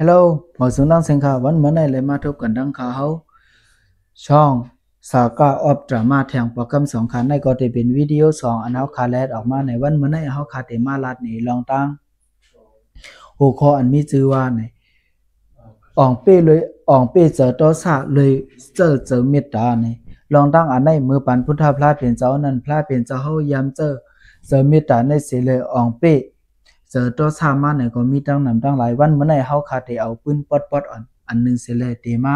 Hello, mọi người đang xem khảo vấn này lại mà thuộc cần đăng khảo hấuช่อง Saga of Drama แทงโปรแกรมสองคันในก็จะเป็นวิดีโอสองอันเขาคาแลดออกมาในวันเมื่อไหร่เขาคาเตมาลัดนี่ลองตั้งหัวข้ออันมีชื่อว่าในอ่องเป้เลยอ่องเป้เจอตัวซาเลยเจอเมตตาในลองตั้งอันในมือปันพุทธพระเป็นเจ้านั้นพระเป็นเจ้าเขายำเจอเมตตาในเสียเลยอ่องเป้เจอตัวซามาในก็มีตั้งนำตั้งหลายวันเมื่อไหร่เขาคาเตเอาปืนปอดอันหนึ่งเสียเลยเตมา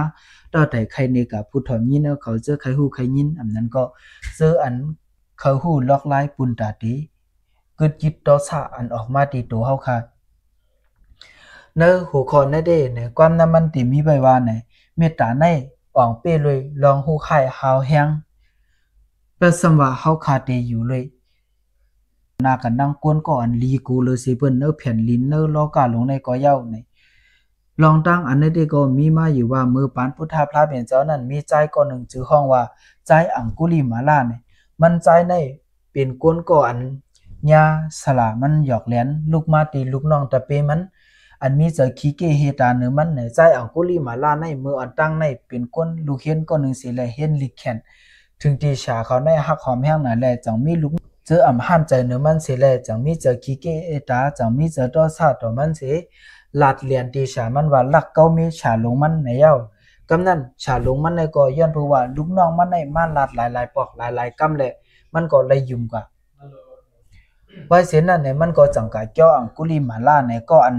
ต่อแต่ใครในกับผู้ถอนยินเขาเจอใครหูใครยินอันนั้นก็เจออันเขาหูล็อกไล่ปุ่นตาตีเกิดจิตต่อซาอันออกมาตีตัวเขาค่ะเนื้อหัวข้อในเด้เนี่ยความน้ำมันติมีใบว่าเนี่ยเมตตาในอ่องเป้เลยลองหูไข่หาวแห้งเป็นสมว่าเขาคาเตอยู่เลยนากันดังกวนก็อันลีกูเลยสิเปิ้นเนื้อแผ่นลิ้นเนื้อล้อกาลงในก็เย้าเนี่ยลองตั้งอันนี้ก็มีมาอยู่ว่ามือปานพุทธพระเป็นเจ้านั้นมีใจก็หนึ่งชื่อห้องว่าใจอังคุลิมาลาเนี่ยมันใจในเป็นกวนก็อันยาสละมันหยอกแหลนลูกมาตีลูกน้องตะเปมันอันมีเจอขี้เกเฮตาเนื้อมันในใจอังคุลิมาลาในมืออันตั้งในเป็นกวนลูกเห็นก็หนึ่งสิแลเห็นลิแคนถึงตีฉาเขาในหักหอมแห้งนั่นแหละจังมีลูกเจออ่ำห้ามใจเนื้อมันสิแลจังมีเจอขี้เกเอตาจังมีเจอตัวซาตัวมันสิลาดเลียนตีฉามันว่าลักเก้ามีฉาลงมันในเย้ากำนั้นฉาลงมันในก็ย้อนเพราะว่าลูกน้องมันในมาลาดหลายๆปอกหลายๆกำเลยมันก็เลยยุ่มกว่าไว้เสียนั่นเนี่ยมันก็จังกะเจ้าอังคุลิมาลาเนี่ยก็อัน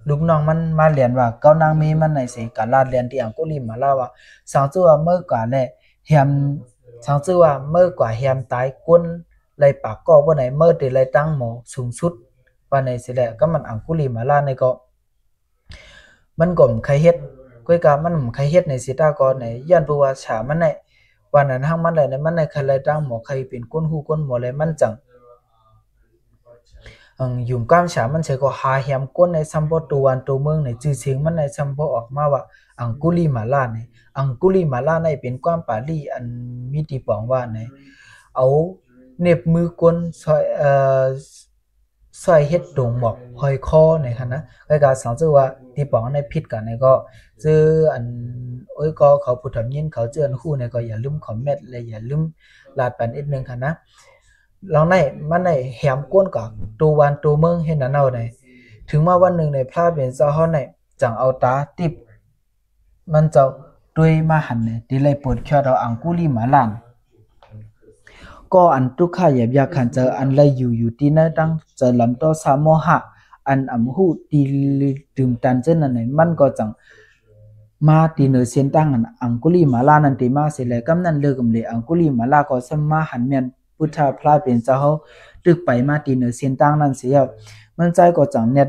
ลูกน้องมันมาเรียนว่าเก้านางมีมันในสิกะลาดเรียนที่อังคุลิมาลาว่าสังจือว่าเมื่อกว่าแลเฮียมสังจือว่าเมื่อกว่าเฮียมตายก้นเลยปากก็บ่ไหนเมื่อติเลยตั้งหมอสูงสุดว่าในสิแหละก็มันอังคุลิมาลาในก็มันก็ใครเฮ็ดก้อยกามันใครเฮ็ดในสิตาก็ในย้อนเพราะว่าฉามันในวันนั้นทั้งมันเลยในมันในใครเลยตั้งหมอใครเป็นก้นหูก้นหมอเลยมันจังยุ่มก้ามฉามันเฉยก็หาแฮมก้นในซัมโบตัววันตัวเมืองในชื่อเสียงมันในซัมโบออกมาว่าอังคุลิมาลาในอังคุลิมาลาในเป็นความปาลีอันมีที่ปองว่าในเอาเน็บมือก้นซอยเฮ็ดดงหมอกหอยคอในคันนะก็การสังเจอว่าที่ปองในพิษกันในก็ซื้ออันโอ้ยก็เขาผู้ทำยินเขาเจออันคู่ในก็อย่าลืมคอมเมนต์และอย่าลืมลาดปันนิดนึงคันนะเราในมันในแหมก้นกับตัววันตัวเมืองเห็นนั่นเอาในถึงมาวันหนึ่งในพระเป็นเจ้าเฮาในจังเอาตาติบมันเจ้าด้วยมาหันเนี่ยที่เลยปวดเขียวเราอังคุลิมาลานก็อันทุกข้าเหยียบยาขันเจออันเลยอยู่ที่นั่นตั้งเจอลำตัวสามโมหะอันหูตีดื่มตันเช่นนั้นมันก็จังมาตีเนเสียนตั้งอังคุลิมาลานันติมาเสียเลยกำนั้นเลิกกำเลยอังคุลิมาลาก็สมมาหันเมียนพุทธพระเป็นเจ้าเขาตึกไปมาตีเนเสียนตั้งนั้นเสียมันใจก็จังเน็ด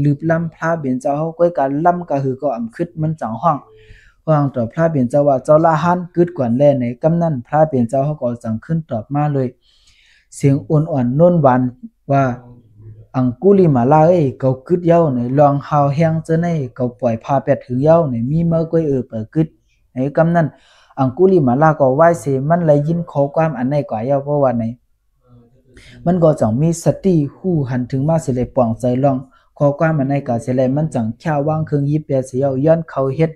ลืบล้ำพระเป็นเจ้าเขาก็การล้ำก็คือก็อ่ำคึดมันจังห้องต่อพระเป็นเจ้าว่าเจ้าละหันกึดกวนแลในกำนั้นพระเป็นเจ้าเขาก็จังขึ้นตอบมาเลยเสียงอ่อนๆโน้นหวานว่าอังคุลิมาลาเขากึดเย้าในลองหาวแห้งเจอในเขาปล่อยพาเป็ดถึงเย้าในมีเมื่อก้อยเปิดกึดในกำนั้นอังคุลิมาลาก็ไหว้เสมันเลยยินขอความอันในกว่าเย้าเพราะว่าในมันก็จังมีสติหูหันถึงมาสิเลยป่องใจลองขอความอันในกว่าสิเลยมันจังแค่ว่างเครื่องยิบเปียเสียย้อนเขาเฮ็ด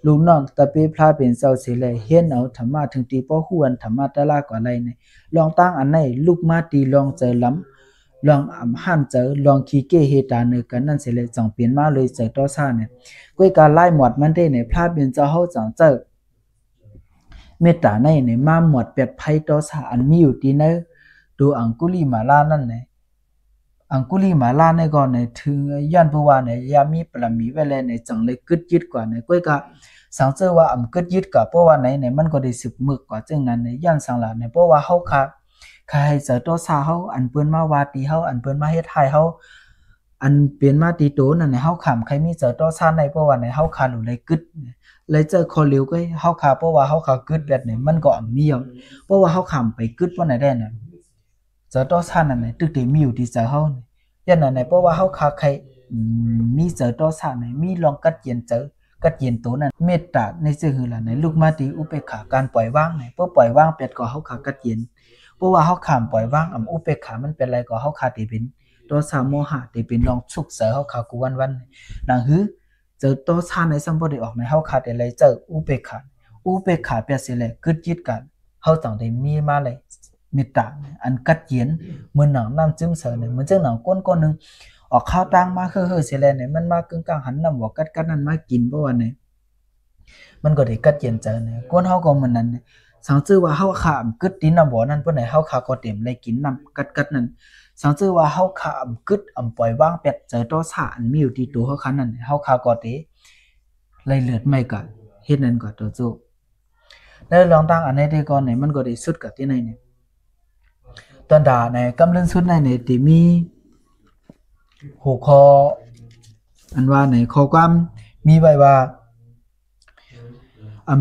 ลูกน้องตะเปพระเป็นเจ้าสิเลยเฮ็ดเอาธรรมะถึงตีป้อหูอันธรรมะตะลากว่าไรในลองตั้งอันในลูกมาตีลองเจอล้ำลองอ่ำห้ามเจอลองขี้เกเฮตาเนกันนั่นสิเลยจังเปลี่ยนมาเลยเจอต่อซ่าเนี่ยก้อยการไล่หมดมันได้ในพระเป็นเจ้าเฮาจังเจอเมตตาในมาหมดเป็ดไผต่อซ่าอันมีอยู่ที่ในดูอังคุลิมาลานั่นในอังคุลิมาลาในก่อนในถึงย้อนเพราะว่าในยามีปรมีไว้แล้วในจังเลยกึดยึดกว่าในก้อยกะสังเจอว่าอำกึดยึดกว่าเพราะว่าในมันก็ได้สืบมึกกว่าจึงนั้นในย้อนสังหลาในเพราะว่าเฮาค่ะใครเจอตัวซาเฮาอันเปิ้นมาวาตีเฮาอันเปิ้นมาเฮ็ดให้เฮาอันเปลี่ยนมาตีโตนั่นในเฮาขำใครมีเจอตัวซาในเพราะว่าในเฮาคาหรือเลยกึดเลยเจอคอเหลียวก็เฮาคาเพราะว่าเฮาคากึดแบบนี้มันก็มีอยู่เพราะว่าเฮาขำไปกึดว่าไหนได้น่ะเจอตัวซานั่นในตึกที่มีอยู่ที่เจอเฮายันนั้นในเพราะว่าเฮาคาใครมีเจอตัวซาในมีลองกัดเย็นเจอกัดเย็นตัวนั้นเมตตาในซื่อหือล่ะในลูกมาตีอุเบกขาการปล่อยวางในเพราะปล่อยวางเป็ดก็เฮาคากัดเย็นเพราะว่าเฮาขามปล่อยวางอุเบกขามันเป็นอะไรก็เฮาคาติเป็น ตัวสามโมหะที่เป็นลองสุกเสือเขาขากูวันดังหือเจอตัวชาในสัมปได้ออกในเขาขาดอะไรเจออุเบกขาเปียสิเลยกึดยึดกันเขาต่างได้มีมาเลยมีตาอันกัดเย็นเหมือนหนังน้ำจิ้มเสือเนี่ยเหมือนเจ้าหนังก้นนึงออกข้าวตังมาเฮ้อเสียเลยเนี่ยมันมากึ่งกลางหันน้ำหัวกัดนั่นมากินเพราะว่าเนี่ยมันก็ได้กัดเย็นเจอเนี่ยก้นเขาก็มันนั้นสังเจอว่าเขาขามกึดดินน้ำบ่อนั่นเพื่อไหนเขาขาก็เต็มเลยกินน้ำกัดนั่นสังเจอว่าเขาขามกึดปล่อยว่างเป็ดเจอตัวสารมีอยู่ที่ตัวเขาขันนั่นเขาขาก็เตะเลยเลือดไม่กัดเฮ็ดนั่นก็ตัวจูแล้วลองตั้งอันนี้ได้ก่อนเนี่ยมันก็ได้สุดกับที่ไหนเนี่ยตอนด่าเนี่ยกำลังสุดในเนี่ยที่มีหัวข้ออันว่าในข้อความมีไว้ว่า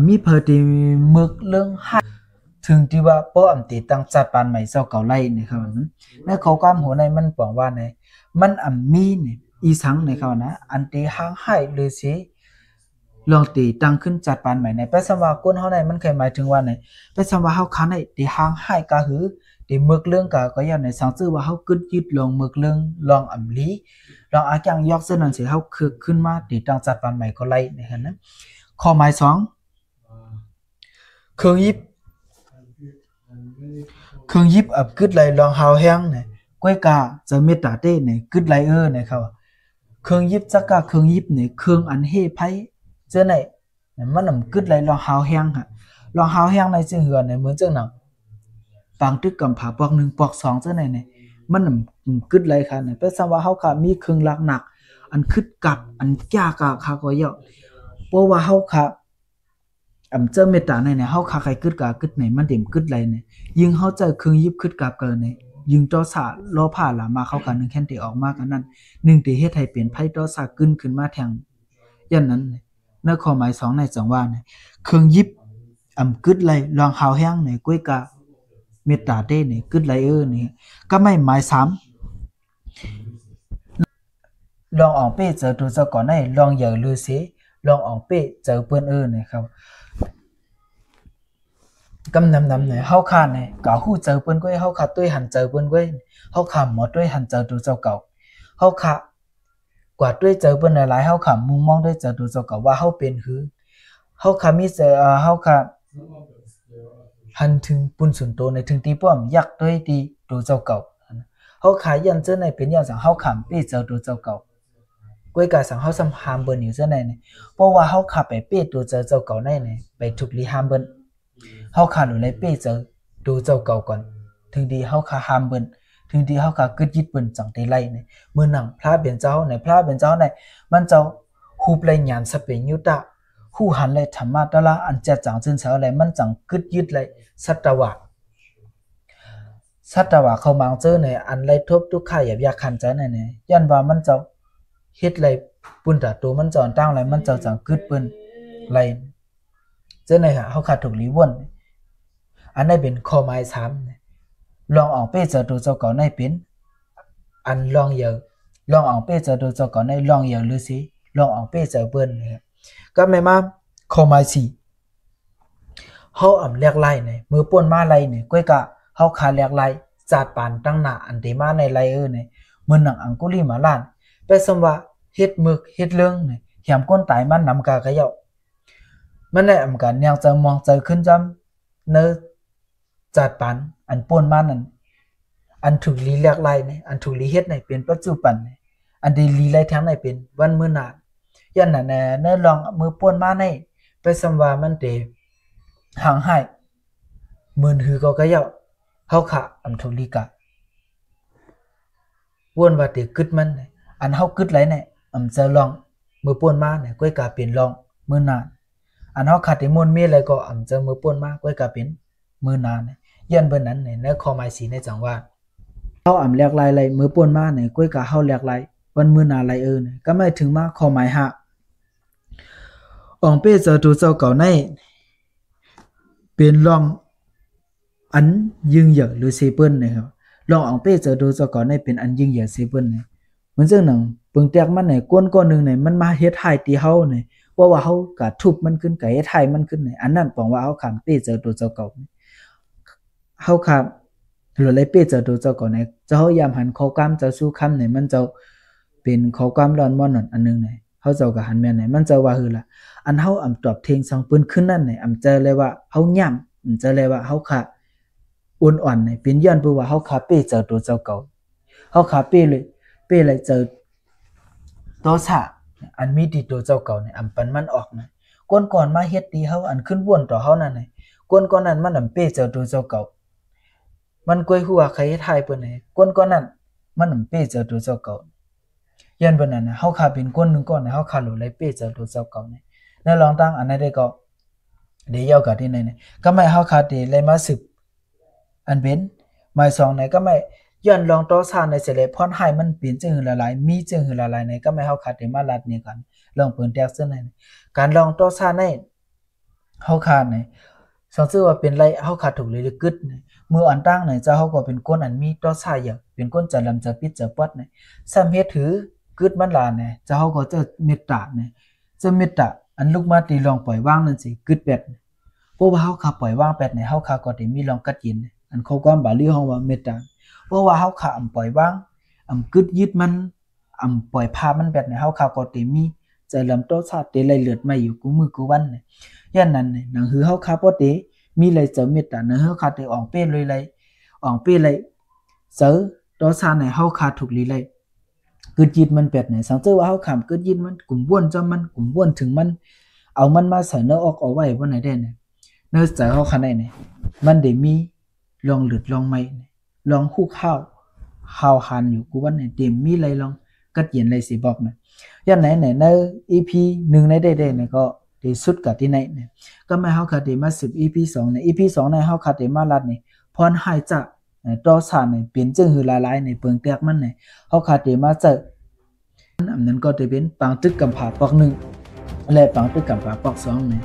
มีเพอดีมึกเรื่องให้ถึงที่ว่าป้อตีตั้งจัดปานใหม่เจ้าเก่าไล่เนี่ยครับนั้นในข้อความหัวในมันบอกว่าในมันมีเนี่ยอีสังในเขานะอันตีห้างให้หรือสิลองตีตั้งขึ้นจัดปานใหม่ในแปลว่าก้นเฮาในมันเคยหมายถึงว่าในแปลว่าเฮาคันในตีห้างให้ก็คือตีมึกเรื่องก็อย่างในสังชื่อว่าเฮากึดยึดลงมึกเรื่องลองลีลองอาจังยอกเส้นนั้นสิเฮาคือขึ้นมาตีตั้งจัดปานใหม่ก็ไล่นะครับนะข้อหมาย2เครื่องยิบกึดไหลลองหาวแห้งเนี่ยก้อยกาจะเมตตาเต้เนี่ยกึดไหลเนี่ยเขาเครื่องยิบจักกะเครื่องยิบเนี่ยเครื่องอันเฮไพ่เจ้าไหนมันกึดไหลลองหาวแห้งฮะลองหาวแห้งในเจือเหือเนี่ยเหมือนเจ้าหนังฟังตึกกำผาปอก1ปอก2เจ้าไหนเนี่ยมันกึดไหลค่ะเนี่ยเป็นสว่าเฮาค่ะมีเครื่องหนักอันคึดกับอันยากะค่ะก็เยอะเพราะว่าเฮาค่ะเจอเมตตาในเนี่ยเฮาคาใครกึดกึดไหนมันเต็มกึดไหลเนี่ยยิงเฮาเจอเครื่องยิบกึดกับเกินเนี่ยยิงต่อสาล้อผ่าละมาเข้ากันนึงแค่นติออกมากันนั่น1ติเฮ็ดให้เปลี่ยนไพ่ต่อสากขึ้นมาแทงยันนั้นในข้อหมาย2ในจังว่าเนี่ยเครื่องยิบกึดไหลลองหาวแห้งเนี่ยก้อยกะเมตตาเต้เนี่ยกึดไหลนี่ก็ไม่หมาย3ลองออกเป้เจอตัวเจ้าก่อนได้ลองอย่าลือเสลองออกเป้เจอเปิ้นเนี่ยครับกำนำเนี่ยเฮาคาเนี่ยกะฮู้เจอเปิ้นก้อยเฮาคาตุ้ยหันเจอเปิ้นก้อยเฮาคาหมอตุ้ยหันเจอตัวเจ้าเก่าเฮาคากว่าตุ้ยเจอเปิ้นหลายเฮาคามุมมองด้วยเจอตัวเจ้าเก่าว่าเฮาเป็นหือเฮาคามีเจอเฮาคาหันถึงปุ่นสุนโตในถึงตีป้อมยักตุ้ยตีตัวเจ้าเก่าเฮาคายันเจอในเป็นอย่างสังเฮาคามเป้เจอตัวเจ้าเก่าก้อยกะสังเฮาสัมหามเปิ้นอยู่เจ้าไหนเนี่ยเพราะว่าเฮาคาไปเป้ตัวเจ้าเก่าในเนี่ยไปถูกลีหามเปิ้นเฮาขาหลุเลยเป้เจอดูเจ้าเก่าก่อนถึงดีเฮาขาหามเบิ่นถึงดีเฮาขากึดยิดเบิ่นจังได้ไล่เนี่ยมื้อหนังพระเบียนเจ้าในพระเบียนเจ้าในมันเจ้าฮูบเลยหยานสเปญยุตะฮู้หันเลยธรรมะตะละอันแจ่จังจึงเฉาอะไรมันจังกึดยิดเลยสัตวะเขามังเจอในอันไล่ทบทุกข่ายอยากขันใจเนี่ยย้อนว่ามันเจ้าเฮ็ดเลยปุ่นตาตัวมันจอนตั้งเลยมันเจ้าจังกึดเบิ่นไล่เจ้าไหนค่ะเขาขาดถูกลีวนอันได้เป็นข้อหมาย3ลองออกเป้เจอตัวเจ้าก่อนได้เป็นอันลองออกเป้เจอตัวเจ้าก่อนได้ลองหรือสิลองออกเป้เจอเปิ้นนะครับก็ไม่มาข้อหมาย4เฮาเรียกไล่เนี่ยมือป่วนมาไล่เนี่ยก้อยกะเฮาขาเรียกไล่จัดปานตั้งหน้าอันที่มาในไล่เนี่ยมื้อหนังอังกุลีมาล้านแปลว่าเฮ็ดมึกเฮ็ดเรื่องเนี่ยแหมก้นตายมันนำกากะเยามันได้กันแนวจะมองเจอขึ้นจำเนจัดปันอันป่นมานั่นอันถูกลีเรียกไล่เนี่ยอันถูกลีเฮ็ดในเป็นปัจจุบันเนี่ยอันดีลีไล่ทั้งในเป็นวันมื้อนานยันน่ะเนลองมือป่นมาในไปสำว่ามันเตห่างหายมื่นหือก็กะเยาเฮาขะถูกลีกะวนว่าเตกึดมันอันเฮากึดไหลเนี่ยจะลองมือป่นมาเนี่ยก้อยกะเป็นลองมื้อนานอันเฮาขาดที่มนต์มีอะไรก็จะมือป่นมากไว้กับเป็นมือนานยันเบิ่นนั้นในข้อหมาย4ในจังว่าเฮาเรียกลายมือป่นมาในก้อยกะเฮาเรียกลายวันมือนานไรก็หมายถึงมาข้อหมาย5อองเป้เจอตัวเจ้าเก่าในเป็นลองอันยิงเหยอหรือเซเปิ้นนะครับลองอองเป้เจอตัวเจ้าเก่าในเป็นอันยิงเหยอเซเปิ้นเนี่ยเหมือนจังหนังเปิงแตกมันก้นนึงมันมาเฮ็ดให้ตีเฮาเนี่ยว่าเฮากะทุบมันขึ้นกะเฮ็ดให้มันขึ้นอันนั้นปองว่าเฮาขามเป้เจอตัวเจ้าเก่าเฮาขาม หรือเลยเป้เจอตัวเจ้าก่อนไหนเจ้ายามหันข้อกล้ามเจ้าสู้คำไหนมันเจ้าเป็นข้อกล้ามร้อนม่อนอันนึงไหนเขาเจ้ากับหันแม่ไหนมันเจ้าว่าคือละอันเฮาอำตอบเทงสังปืนขึ้นนั่นไหนอำเจอเลยว่าเฮาย่ำอำเจอเลยว่าเฮาขาอ่อนอ่อนไหนเป็นย้อนเพราะว่าเฮาขาเป้เจอตัวเจ้าเก่าเฮาขาเป้เลยเจอตัวซาอันมีติตัวเจ้าเก่าเนี่ยอำปันมันออกนะก่อนมาเฮ็ดดีเฮาอันขึ้นวนต่อเฮานั่นไหนก่อนนั้นมันอำเป้เจอตัวเจ้าเก่ามันกวยหัวใครทายเปิ้นไหนก่อนนั้นมันอำเป้เจอตัวเจ้าเก่ายันเปิ้นนั่นน่ะเฮาขาเป็นคนนึงก่อนเฮาขาหลุเลยเป้เจอตัวเจ้าเก่าเนี่ยแล้วลองตั้งอันนั้นได้ก็เดี๋ยวกับที่ไหนเนี่ยก็ไม่เฮาขาดีเลยมาสืบอันเป็นหมายสองไหนก็ไม่ย้อนลองต่อซาในเสเลพรให้มันเป็นจึงหือละลายมีจึงหือละลายในก็ไม่เฮาขาดีมาลัดนี่กันลองเปิ้นแตกซึ่งไหนการลองต่อซาในเฮาขาไหนสองซื่อว่าเป็นไรเฮาขาถูกเลยกึดมืออันตั้งไหนจะเฮาก็เป็นคนอันมีต่อซาอย่างเป็นคนจะลำจะปิดจะปอดไหนซ้ำเฮ็ดถือกึดมันลาเนี่ยจะเฮาก็จะเมตตาเนี่ยจะเมตตาอันลูกมาตีลองปล่อยว่างนั่นสิกึดเป็ดเพราะว่าเฮาขาปล่อยว่างเป็ดเนี่ยเฮาขาก็ได้มีลองกัดยินอันเขาความบาลีเฮาว่าเมตตาเพราะว่าเฮาขาอำปล่อยว่างอำกึดยึดมันอำปล่อยพามันเป็ดเนี่ยเฮาขาก็ได้มีใจลำโตซาเตไหลเลือดมาอยู่กูมือกูวันเนี่ยย่านนั้นเนี่ยหนังหือเฮาขาบ่ได้มีเลยเจอเมตตาเนื้อเฮาขาได้ออกเป้เลยออกเป้เลยเจอโตซาเนี่ยเฮาขาถูกลีเลยกึดยิดมันเป็ดเนี่ยสังเกตว่าเฮาขำกึดยิดมันกลุ่มบ้วนจำมันกลุ่มบ้วนถึงมันเอามันมาใส่เนื้อออกเอาไว้บ่ไหนได้เนี่ยเนื้อใจเฮาคันได้เนี่ยมันได้มีลองหลุดลองไม่ลองคู่ข้าวหันอยู่กูวันเนี่ยเต็มมีอะไรลองกัดเย็นอะไรสิบอกเนี่ยย่านไหนใน EP 1ในได้เนี่ยก็ได้สุดกับที่ไหนเนี่ยก็มาเฮาคัดได้มา10 EP 2ใน EP 2ในเฮาคัดได้มาลัดนี่พรหายจะต่อสารเนี่ยเป็นจึงหือหลายๆในเปิงแตกมันเนี่ยเฮาคัดได้มาเจออันนั้นก็จะเป็นปังตึกกำผาปอก1และปังตึกกำผาปอก2เนี่ย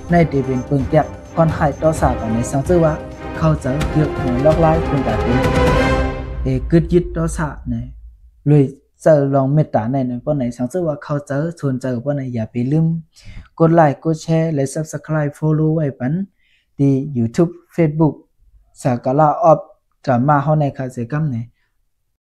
ในที่เป็นเปิงแตกพรหายต่อสารกันในสังเกตว่าเข้าใจเกี่ยวกับลอกลายคุณตาเป็นกึดยึดต่อสารเนี่ยเลยเจอลองเมตตาในป้อนไหนสังเกตว่าเข้าใจชวนเจอป้อนไหนอย่าไปลืมกดไลค์กดแชร์และ Subscribe Follow ไว้ปันที่ YouTube Facebook สากาลาออฟจะมาเฮาในคาเซกัมเนี่ย